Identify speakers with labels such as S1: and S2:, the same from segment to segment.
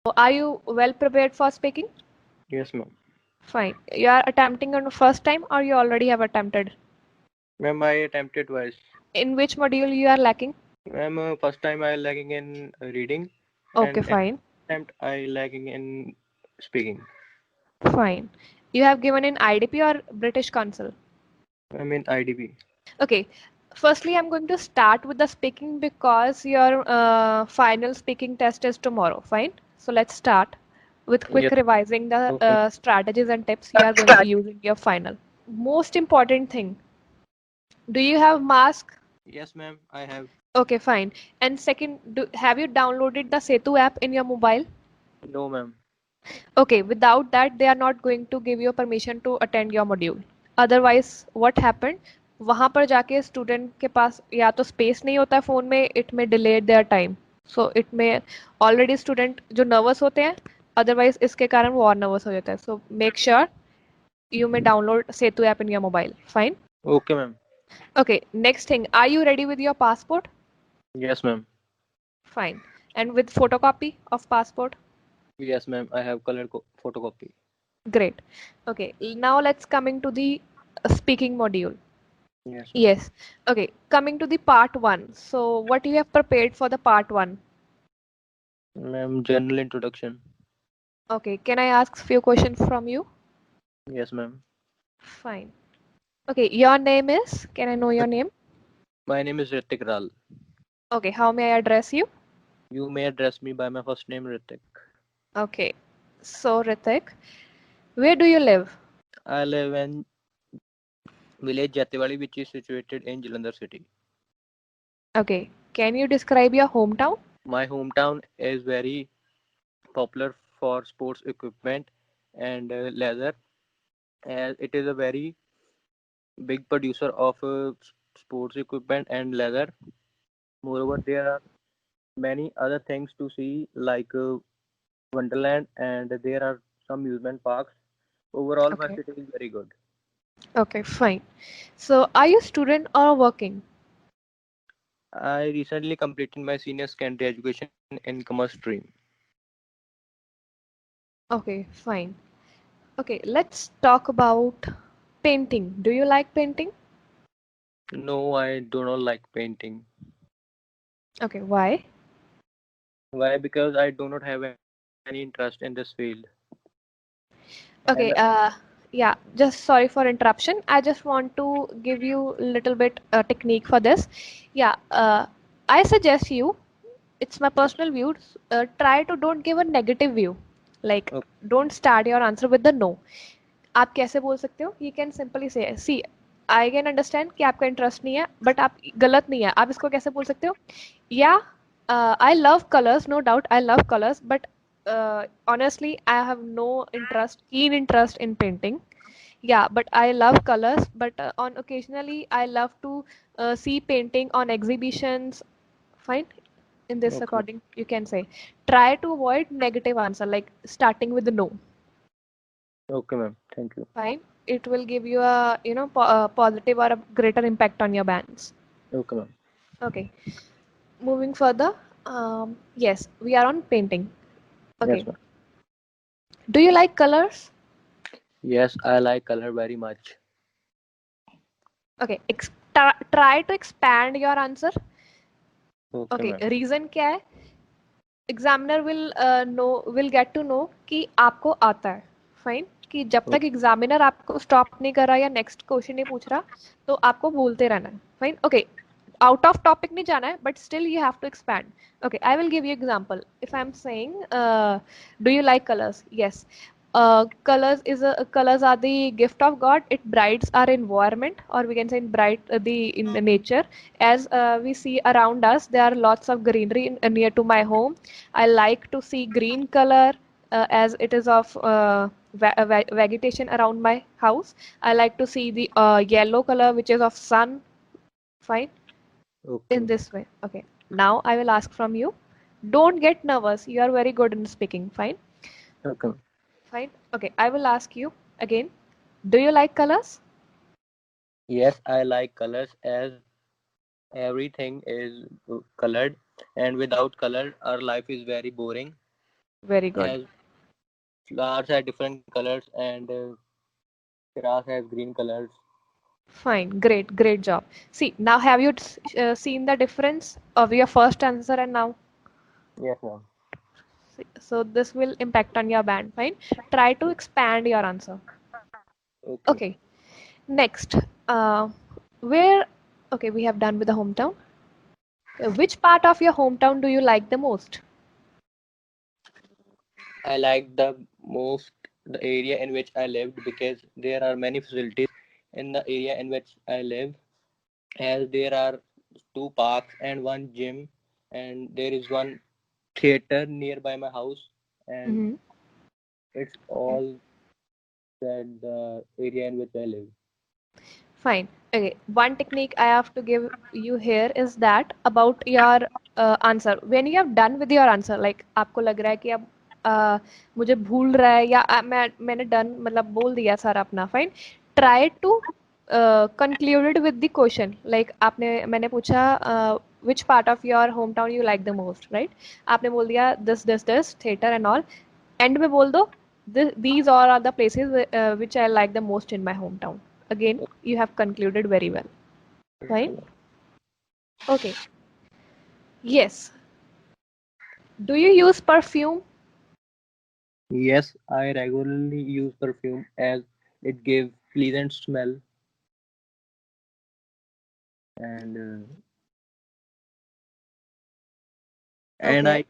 S1: Are you well prepared for speaking?
S2: Yes, ma'am.
S1: Fine. You are attempting on the first time or you already have attempted?
S2: Ma'am, I attempted twice.
S1: In which module you are lacking?
S2: Ma'am, first time I lagging in reading,
S1: Okay,
S2: and
S1: fine.
S2: attempt I lagging in speaking.
S1: Fine. You have given in IDP or British Council?
S2: I'm in IDB.
S1: Okay. Firstly, I'm going to start with the speaking because your final speaking test is tomorrow. Fine. So let's start with quick
S2: Yes.
S1: revising the
S2: Okay.
S1: strategies and tips you are going to use in your final. Most important thing, do you have mask?
S2: Yes, ma'am. I have.
S1: Okay, fine. And second, have you downloaded the Setu app in your mobile?
S2: No, ma'am.
S1: Okay, without that, they are not going to give you permission to attend your module. Otherwise, what happened? वहाँ पर जाके student के पास या तो space नहीं होता phone में, it में delayed their time, so it में ऑलरेडी स्टूडेंट जो नर्वस होते हैं, अदरवाइज इसके कारण वो और नर्वस हो जाता है. So make sure you may download Setu app in your mobile. Fine.
S2: Okay, ma'am.
S1: Okay, next thing. Are you ready with your passport?
S2: Yes, ma'am.
S1: Fine. And with photocopy of passport?
S2: Yes, ma'am. I have color photocopy.
S1: Great. Okay, now let's coming to the speaking module.
S2: Yes, ma'am.
S1: Yes. Okay, coming to the part one. So what you have prepared for the part one?
S2: Ma'am, general introduction.
S1: Okay, can I ask few questions from you?
S2: Yes, ma'am.
S1: Fine. Okay, your name is? Can I know your name?
S2: My name is Ritik Ral.
S1: Okay, how may I address you?
S2: You may address me by my first name, Ritik.
S1: Okay, so Ritik, where do you live?
S2: I live in village Jatewali, which is situated in Jalandhar city.
S1: Okay, can you describe your hometown?
S2: My hometown is very popular for sports equipment and leather, as it is a very big producer of sports equipment and leather. Moreover, there are many other things to see like Wonderland, and there are some amusement parks. Overall, my
S1: Okay.
S2: city is very good.
S1: Okay, fine. So are you student or working?
S2: I recently completed my senior secondary education in commerce stream.
S1: Okay, fine. Okay, let's talk about painting. Do you like painting?
S2: No, I do not like painting.
S1: Okay, why?
S2: Why? Because I do not have any interest in this field. And
S1: Okay, yeah, just sorry for interruption. I just want to give you a little bit technique for this. Yeah, I suggest you, it's my personal view, try to don't give a negative view. Like,
S2: okay,
S1: don't start your answer with the no. आप कैसे बोल सकते हो? You can simply say, see, I can understand कि आपका interest नहीं है, but आप गलत नहीं है. आप इसको कैसे बोल सकते हो? Yeah, I love colors, no doubt. I love colors, but honestly, I have no interest, keen interest in painting. Yeah, but I love colors, but on occasionally I love to see painting on exhibitions. Fine. In this
S2: okay,
S1: according, you can say, try to avoid negative answer, like starting with the no.
S2: okay, ma'am. Thank you.
S1: Fine. It will give you a, positive or a greater impact on your bands.
S2: Okay, ma'am.
S1: Okay. Moving further. Yes, we are on painting.
S2: Yes,
S1: Okay.
S2: ma'am.
S1: Do you like colors?
S2: Yes, I like color very much.
S1: Okay. Try to expand your answer.
S2: Okay,
S1: Okay.
S2: ma'am.
S1: Reason क्या है? Examiner will get to know कि आपको आता है. Fine. कि जब तक
S2: Okay,
S1: examiner आपको स्टॉप नहीं कर रहा या नेक्स्ट क्वेश्चन नहीं पूछ रहा, तो आपको बोलते रहना है. Fine. Okay. Out of topic नहीं जाना है, but still you have to expand. Okay, I will give you example. If I'm saying, do you like colors? Yes. Colors are the gift of God. It brights our environment, or we can say in the nature. As we see around us, there are lots of greenery near to my home. I like to see green color as it is of vegetation around my house. I like to see the yellow color, which is of sun. Fine. In
S2: okay,
S1: this way. Okay. Now I will ask from you. Don't get nervous. You are very good in speaking. Fine.
S2: okay, ma'am.
S1: Fine. Okay. I will ask you again. Do you like colors?
S2: Yes, I like colors as everything is colored, and without color, our life is very boring.
S1: Very good.
S2: as flowers have different colors and grass has green colors.
S1: Fine. Great. Great job. See, now have you seen the difference of your first answer and now?
S2: Yes, ma'am.
S1: So this will impact on your band. Fine. Try to expand your answer.
S2: Okay.
S1: Okay. Next. Where? Okay, we have done with the hometown. Which part of your hometown do you like the most?
S2: I like the most the area in which I lived because there are many facilities in the area in which I live, as there are two parks and one gym, and there is one theater nearby my house, and
S1: Mm-hmm.
S2: it's all that the area in which I live.
S1: Fine. Okay. One technique I have to give you here is that about your answer. When you have done with your answer, like आपको लग रहा है कि अब मुझे भूल रहा है या मैंने done मतलब बोल दिया सारा अपना fine. Try to conclude it with the question. Like मैंने पूछा which part of your hometown you like the most, right? आपने बोल दिया this theater and all. End में बोल दो these all are the places which I like the most in my hometown. Again, you have concluded very well. Fine.
S2: Okay.
S1: Okay. Yes. Do you use perfume?
S2: Yes, I regularly use perfume as it gives pleasant smell, and
S1: Okay.
S2: I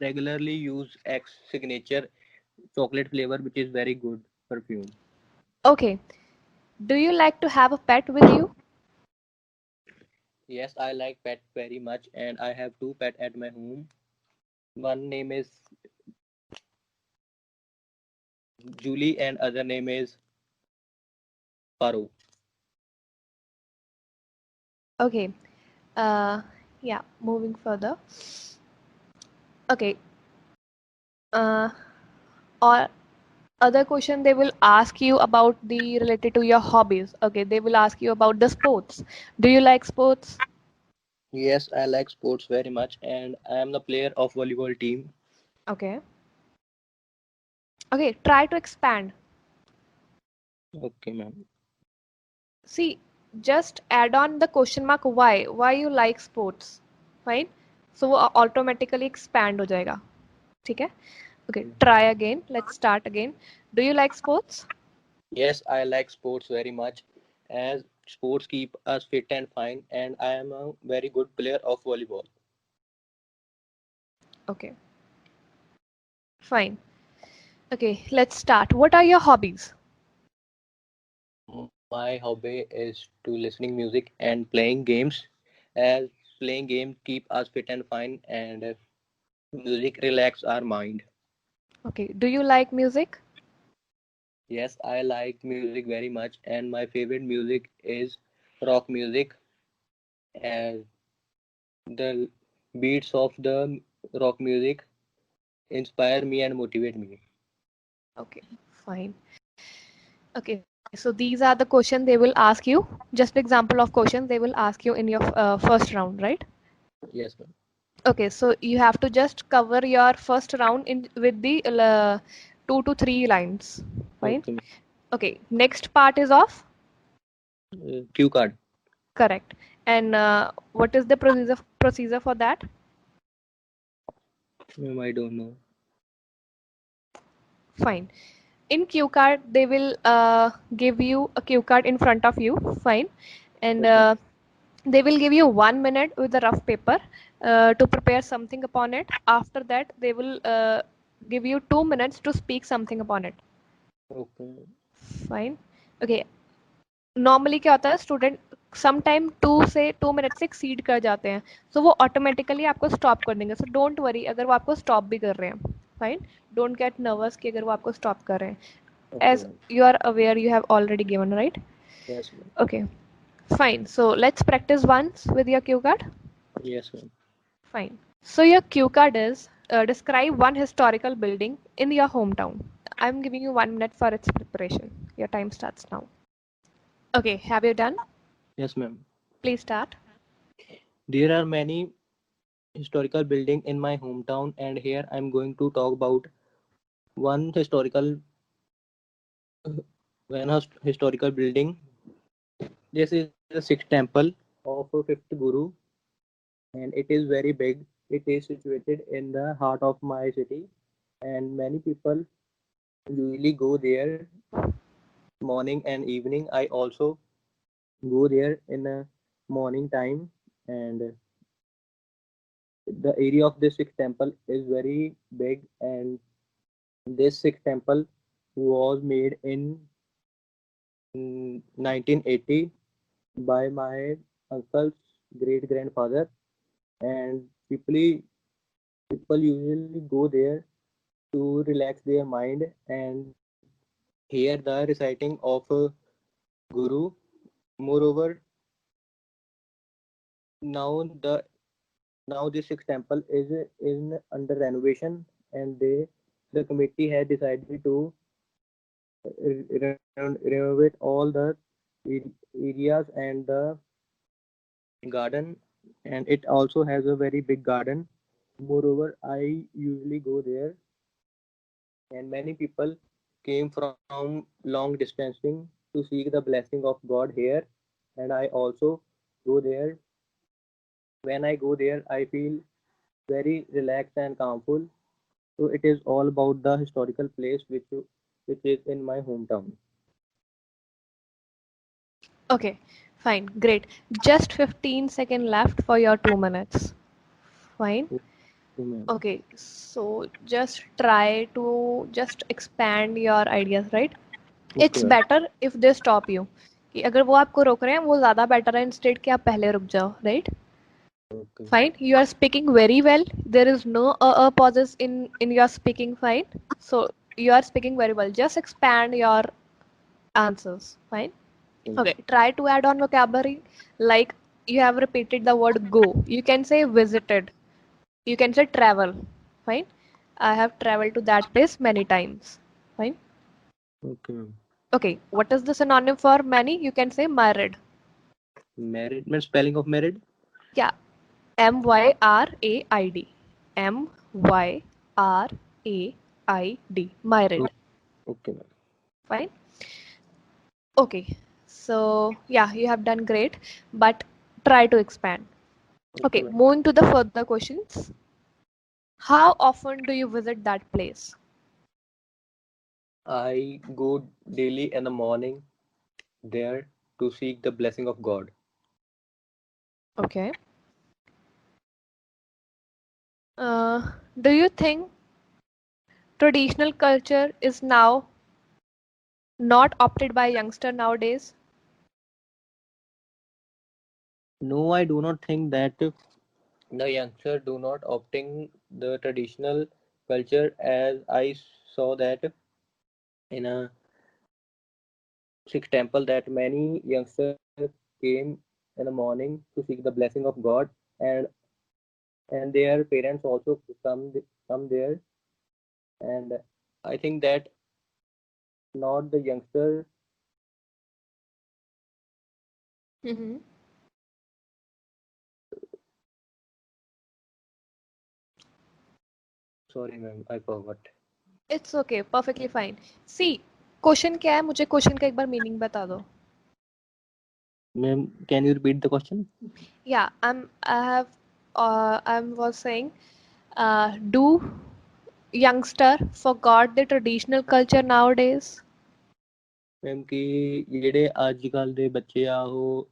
S2: regularly use X signature chocolate flavor, which is very good perfume.
S1: Okay. Do you like to have a pet with you?
S2: Yes, I like pet very much, and I have two pet at my home. One name is Julie, and other name is Paro.
S1: Okay. Uh, yeah. Moving further. Okay. Uh, or other question they will ask you about the related to your hobbies. Okay. They will ask you about the sports. Do you like sports?
S2: Yes, I like sports very much, and I am the player of volleyball team.
S1: Okay. Okay. Try to expand.
S2: Okay, ma'am.
S1: See, just add on the question mark why you like sports. Fine. So वो automatically expand हो जाएगा. ठीक है? Okay, try again. Let's start again. Do you like sports?
S2: Yes, I like sports very much, as sports keep us fit and fine, and I am a very good player of volleyball.
S1: Okay, fine. Okay, let's start. What are your hobbies?
S2: My hobby is to listening music and playing games, as playing games keep us fit and fine, and music relax our mind.
S1: Okay, do you like music?
S2: Yes, I like music very much, and my favorite music is rock music, as the beats of the rock music inspire me and motivate me.
S1: Okay, fine. Okay, so these are the questions they will ask you. Just example of questions they will ask you in your first round, right?
S2: Yes, ma'am.
S1: Okay, so you have to just cover your first round in with the 2 to 3 lines. Fine.
S2: Okay,
S1: Okay, next part is of
S2: cue card.
S1: correct. And what is the procedure for that?
S2: Ma'am, I don't know.
S1: Fine. In cue card, they will give you a cue card in front of you. Fine. And
S2: Okay.
S1: they will give you 1 minute with a rough paper to prepare something upon it. After that, they will give you 2 minutes to speak something upon it.
S2: Okay.
S1: Fine. Okay. Normally क्या होता है student some time 2 से 2 minute से exceed कर जाते हैं सो वो automatically आपको स्टॉप कर देंगे सो डोंट वरी अगर वो आपको स्टॉप भी कर रहे हैं फाइन डोंट गेट नर्वस कि अगर वो आपको स्टॉप कर रहे हैं
S2: Okay,
S1: yes
S2: ma'am.
S1: You are aware you have already given right
S2: Yes, ma'am.
S1: Okay fine so let's practise once with your cue card
S2: Yes, ma'am.
S1: Fine so your cue card is describe one historical building in your hometown. I'm giving you 1 minute for its preparation. Your time starts now. Okay, have you done?
S2: Yes, ma'am.
S1: Please start.
S2: There are many historical buildings in my hometown, and here I'm going to talk about one historical historical building. This is the sixth temple of fifth Guru, and it is very big. It is situated in the heart of my city, and many people usually go there morning and evening. I also go there in the morning time, and the area of this sixth temple is very big. And this sixth temple was made in 1980 by my uncle's great grandfather, and people usually go there to relax their mind and hear the reciting of Guru. Moreover, now the now this sixth temple is in under renovation, and the committee had decided to renovate all the areas and the garden, and it also has a very big garden. Moreover, I usually go there, and many people came from long distancing to seek the blessing of God here, and I also go there. When I go there, I feel very relaxed and calmful. So it is all about the historical place which is in my hometown.
S1: Okay, fine, great. Just 15 seconds left for your 2 minutes. Fine.
S2: Okay, ma'am.
S1: Okay, so just try to just expand your ideas, right?
S2: Okay,
S1: It's
S2: ma'am.
S1: better if they stop you. कि अगर वो आपको रोक रहे हैं वो ज़्यादा better है इंस्टेड कि आप पहले रुक जाओ, right?
S2: Okay.
S1: Fine, you are speaking very well. There is no pauses in your speaking, fine. So you are speaking very well. Just expand your answers, fine. Okay, try to add on vocabulary. Like you have repeated the word go. You can say visited. You can say travel. Fine. I have traveled to that place many times. Fine.
S2: Okay, ma'am.
S1: Okay, what is the synonym for many? You can say married.
S2: Married, means spelling of married.
S1: Yeah. MYRAID. MYRAID. Married.
S2: Okay, ma'am.
S1: Fine. Okay. So yeah, you have done great, but try to expand.
S2: Okay,
S1: Okay,
S2: ma'am.
S1: moving to the further questions. How often do you visit that place?
S2: I go daily in the morning there to seek the blessing of God.
S1: Okay. Uh, do you think traditional culture is now not opted by youngster nowadays?
S2: No, I do not think that the youngster do not opting the traditional culture, as I saw that in a Sikh temple that many youngsters came in the morning to seek the blessing of God, and their parents also come there, and I think that not the youngster.
S1: Mm-hmm.
S2: Sorry, ma'am, I forgot.
S1: It's okay, perfectly fine. See, question क्या है? मुझे question का एक बार meaning बता दो.
S2: Ma'am, can you repeat the question?
S1: Yeah, I was saying, do youngster forgot the traditional culture nowadays?
S2: Ma'am ਕਿ ਜਿਹੜੇ ਅੱਜ ਕੱਲ ਦੇ ਬੱਚੇ ਆ ਉਹ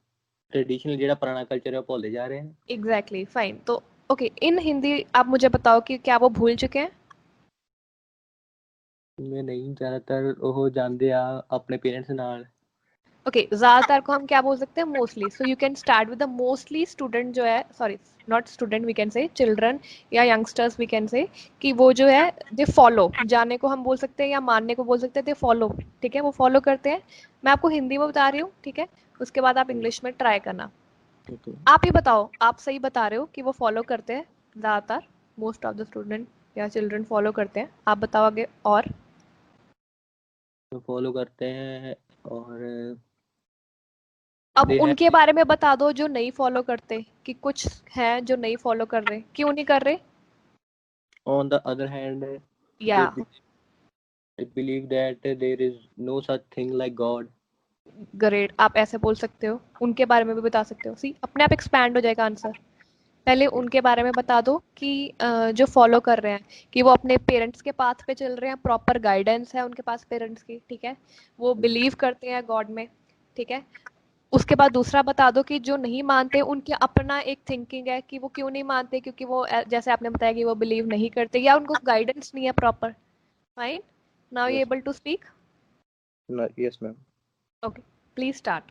S2: ट्रेडिशनल ਜਿਹੜਾ पुराना कल्चर है वो भूलते जा रहे हैं.
S1: Exactly, fine. तो ओके, इन हिंदी आप मुझे बताओ कि क्या वो भूल चुके हैं?
S2: मैं नहीं, ज़्यादातर ਉਹ ਜਾਂਦੇ ਆ ਆਪਣੇ पेरेंट्स ਨਾਲ.
S1: ओके, ज्यादातर को हम क्या बोल सकते हैं? Mostly. So you can start with the mostly. Student जो है, sorry, not student, we can say children या यंगस्टर्स, वी कैन से कि वो जो है दे फॉलो, जाने को हम बोल सकते हैं या मानने को बोल सकते हैं, दे फॉलो. ठीक है, वो फॉलो करते हैं. मैं आपको हिंदी में बता रही हूँ, ठीक है, उसके बाद आप इंग्लिश में ट्राई करना.
S2: ओके.
S1: आप ही बताओ, आप सही बता रहे हो कि वो फॉलो करते हैं ज्यादातर, मोस्ट ऑफ द स्टूडेंट या चिल्ड्रन फॉलो करते हैं. आप बताओ आगे. और
S2: तो फॉलो करते हैं और
S1: अब
S2: दे हैव
S1: उनके बारे में बता दो जो नहीं फॉलो करते, कि कुछ हैं जो नहीं फॉलो कर रहे. क्यों नहीं कर रहे?
S2: ऑन द अदर हैंड
S1: या
S2: दे I believe that there is no such thing like God.
S1: Great, आप ऐसे बोल सकते हो, उनके बारे में भी बता सकते हो। सी अपने आप एक्सपैंड हो जाएगा आंसर। पहले
S2: Yes.
S1: उनके बारे में बता दो कि जो फॉलो कर रहे हैं, कि वो अपने पेरेंट्स के पाथ पे चल रहे हैं, प्रॉपर गाइडेंस है उनके पास पेरेंट्स की, ठीक है, वो बिलीव करते हैं गॉड में, ठीक है। उसके बाद दूसरा बता दो कि जो नहीं मानते उनके अपना एक थिंकिंग है कि वो क्यों नहीं मानते, क्योंकि वो जैसे आपने बताया कि वो बिलीव नहीं करते या उनको गाइडेंस नहीं है proper. Fine, now you
S2: Yes.
S1: Able to speak.
S2: No, yes, ma'am.
S1: Okay, please start.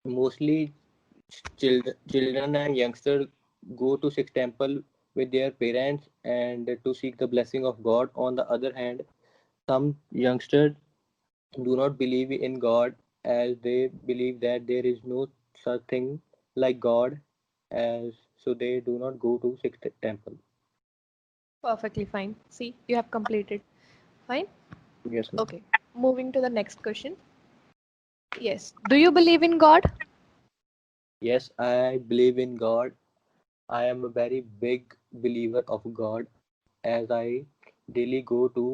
S2: Mostly children and youngsters go to Sikh temple with their parents and to seek the blessing of God. On the other hand, some youngsters do not believe in God as they believe that there is no such thing like God, as so they do not go to Sikh temple.
S1: Perfectly fine. See, you have completed. Fine.
S2: Yes, ma'am.
S1: Okay. Moving to the next question. Yes. Do you believe in God?
S2: Yes, I believe in God. I am a very big believer of God as I daily go to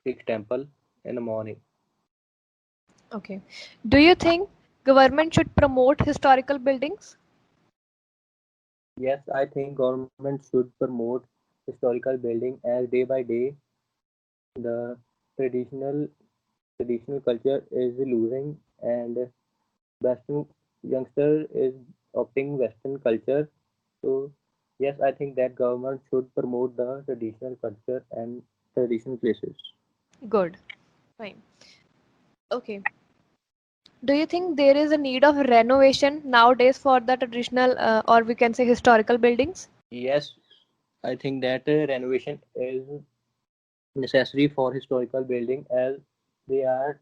S2: Sikh temple in the morning.
S1: Okay. Do you think government should promote historical buildings?
S2: Yes, I think government should promote historical building as day by day the traditional traditional culture is losing and Western youngster is opting Western culture. So yes, I think that government should promote the traditional culture and traditional places.
S1: Good. Fine. Okay. Do you think there is a need of renovation nowadays for the traditional or we can say historical buildings?
S2: Yes, I think that renovation is necessary for historical building as they are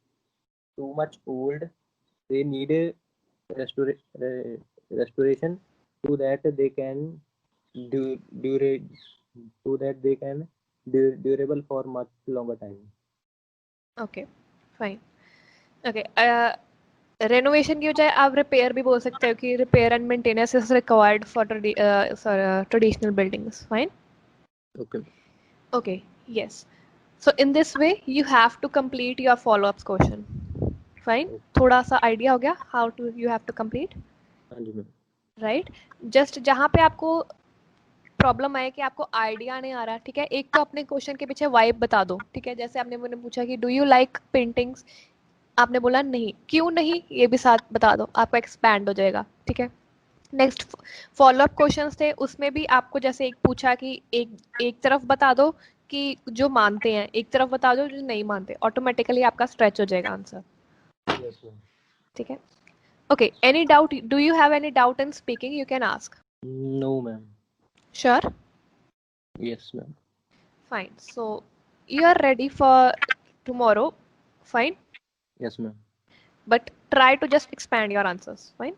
S2: too much old. They need a restoration so that they can do dura- so that they can durable for much longer time.
S1: Okay. Fine. Okay. Renovation की बजाय आप repair भी बोल सकते हो कि repair and maintenance is required for traditional buildings. Fine.
S2: Okay.
S1: Okay, yes. So in this way, you have to complete your follow-up question. Fine.
S2: Okay.
S1: थोड़ा सा आइडिया हो गया how to you have to complete,
S2: हाँ जी ma'am.
S1: right? Just जहाँ पे आपको problem आए कि आपको आइडिया नहीं आ रहा, ठीक है, एक तो अपने क्वेश्चन के पीछे वाइब बता दो, ठीक है। जैसे आपने मुझे पूछा कि डू यू लाइक पेंटिंग्स, आपने बोला नहीं, क्यों नहीं ये भी साथ बता दो, आपका एक्सपैंड हो जाएगा, ठीक है। नेक्स्ट फॉलो अप क्वेश्चंस थे, उसमें भी आपको जैसे एक पूछा कि एक एक तरफ बता दो कि जो मानते हैं, एक तरफ बता दो जो नहीं मानते, ऑटोमेटिकली आपका स्ट्रेच हो जाएगा आंसर,
S2: Yes ma'am.
S1: ठीक है। Okay, any doubt, do you have any doubt in speaking, you can ask.
S2: No ma'am.
S1: Sure.
S2: Yes ma'am.
S1: Fine, so you are ready for tomorrow. Fine,
S2: Yes ma'am.
S1: But try to just expand your answers. Fine.